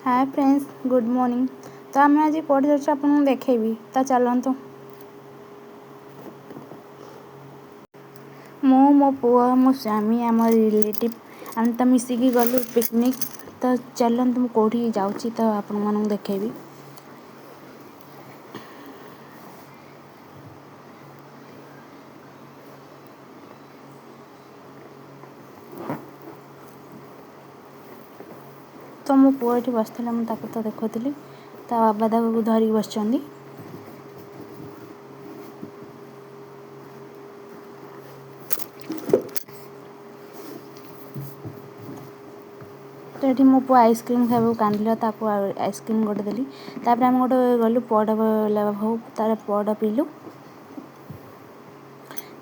Hi friends, good morning. तो आम आज कौटे जाऊँ आपको देखेबी, तो चलतु। मो पुआ मो स्वामी आम रिलेटिव आम तो मिसिकी गलु पिकनिक। तो चलतु मु कौटी जाऊँगी तो आपण देखेबी। तो मो पुआ ये बसला मुझे तो देखुली ता बाबा दादा धरिक बस। तो ये मो पुआ आइसक्रीम खावा कांदिल ताको आइसक्रीम गोटे देली। तापर आम गोटे गलु पड़ भाऊ तार पड़ पीलु।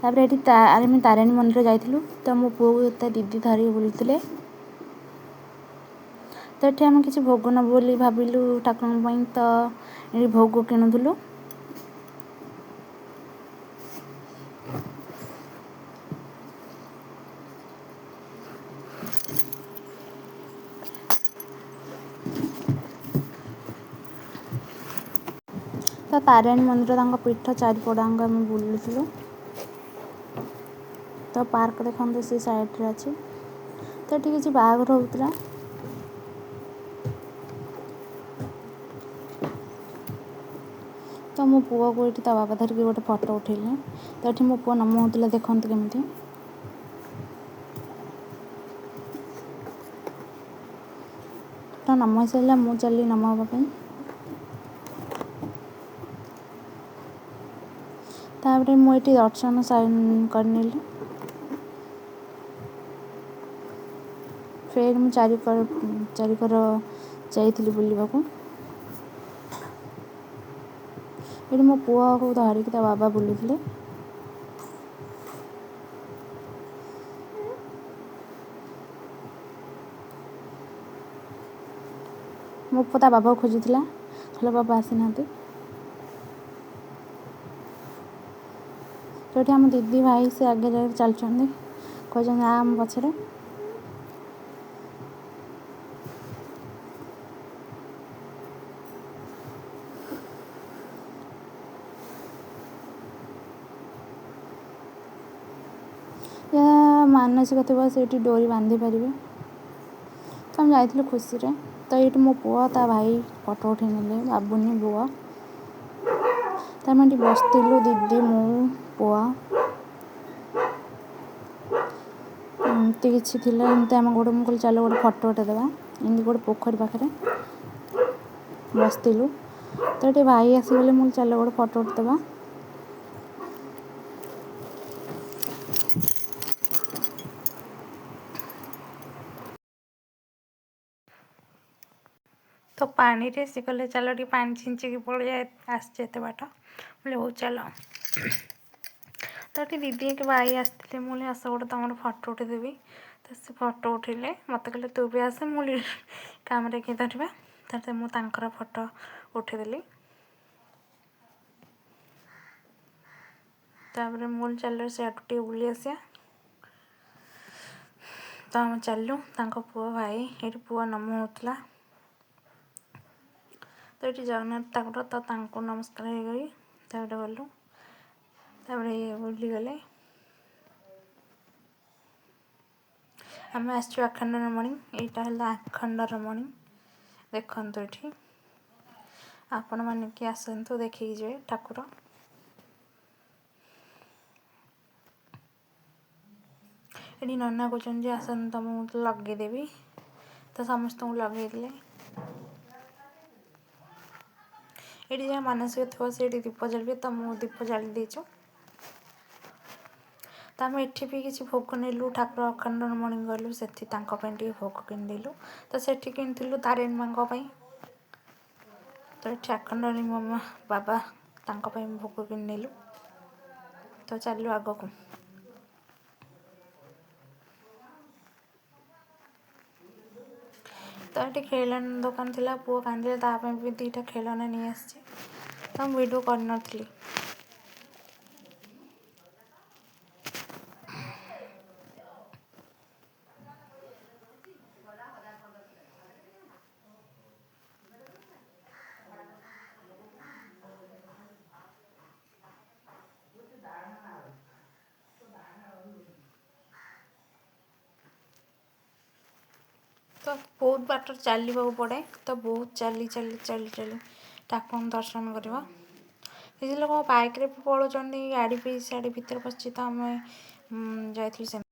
तापर ये तारिणी मंदिर जाइलु। तो मो पुआ को दीदी धरिक बुलूले। तो ये आम किसी भोग नबू बोली भाविलु ठाकुर। तो ये भोग किणुलु। तो तारिणी मंदिर पीठ चारिपटांग आम बुलूलु। तो पार्क देखते सी साइड अच्छी। तो ये किसी बाहर होता। तो मो पुआ को ये बाबा धरिक गोटे फोटो उठेले। तो ये मो पुआ नम होता देखते केमती। तो नम हो सारा मुझे चली नम हाँपाई। तापर मुझे दर्शन करनेली। फिर मुझे चारिकर जाइली बुलवाक। ये मो पुआ को धरिक बाबा बुलूले। मो पुआ बाबा को खोजुला हेल्ला बाबा आसी ना। तो ये आम दीदी भाई से आगे जाकर चलते कहते आम पचर। या मानसिक थी से डोरी बांधि पारे। तो हम जाइलु खुशी रे। तो ये मो पुआ ता भाई फोटो उठे ने बाबुनी बुआ। तो आम ये बसलु दीदी मु पुआ एमती किसी आम गोटे मुझे चल गोटे फोटो उठे देवा। एमती गोटे पोखरी पाखे बसलु। तो ये भाई आसीगले मुझे चल गोटे फोटो उठेदेवा। तो पानी रे सी कहले चलो टी पानी छिंचिकी पड़े आसते बाट बोले हो चल। तो दीदी के भाई आसते मुझे आस गोटे तुम फोटो उठेदेवी। तो से फोटो उठेले मत कहले तू भी आस मुझे कम किए धरवा। तो मुझे फोटो उठेदेली। तापर मुझे चल से बुली आसिया। तो आम चलु पुआ भाई ये पुआ नम होता। तो ये जगन्नाथ ठाकुर तो नमस्कार हो गई। गलु तापर ये बुलीगले। आम आसचु आखंडरमणि। यहाँ आखंडरमणि देखते ये आपण मैंने कि आसतु देखिए जाए ठाकुर। ये नना कहते आसन तुम लगेदेवी। तो समस्त को लगेदे। ये जहाँ मानसिक थो से दीप जल्वे तो मुझे दीप जाली देचु। तो आम एठी भी किसी भोग नेलु ठाकुर अखंडरमणि गलु से भोग किदेलु। तो से किणु तारिणी माँ। तो ये अखंडरमणि मामा बाबा भोग किनेलु। तो चलु आग को। तो ये खेलन दुकान थी पुआ कांदे भी दीटा खेलना नहीं आसी। तो वीडियो कर। ତ ବହୁତ ବାଟ ଚାଲିବାକୁ ପଡ଼େ। ତ ବହୁତ ଚାଲି ଠାକୁରଙ୍କୁ ଦର୍ଶନ କରିବ। କିଛି ଲୋକ ବାଇକ୍ରେ ବି ପଳାଉଛନ୍ତି, ଗାଡ଼ି ବି ସିଆଡ଼େ ଭିତରେ ପଶିଛି। ତ ଆମେ ଯାଇଥିଲୁ ସେମିତି।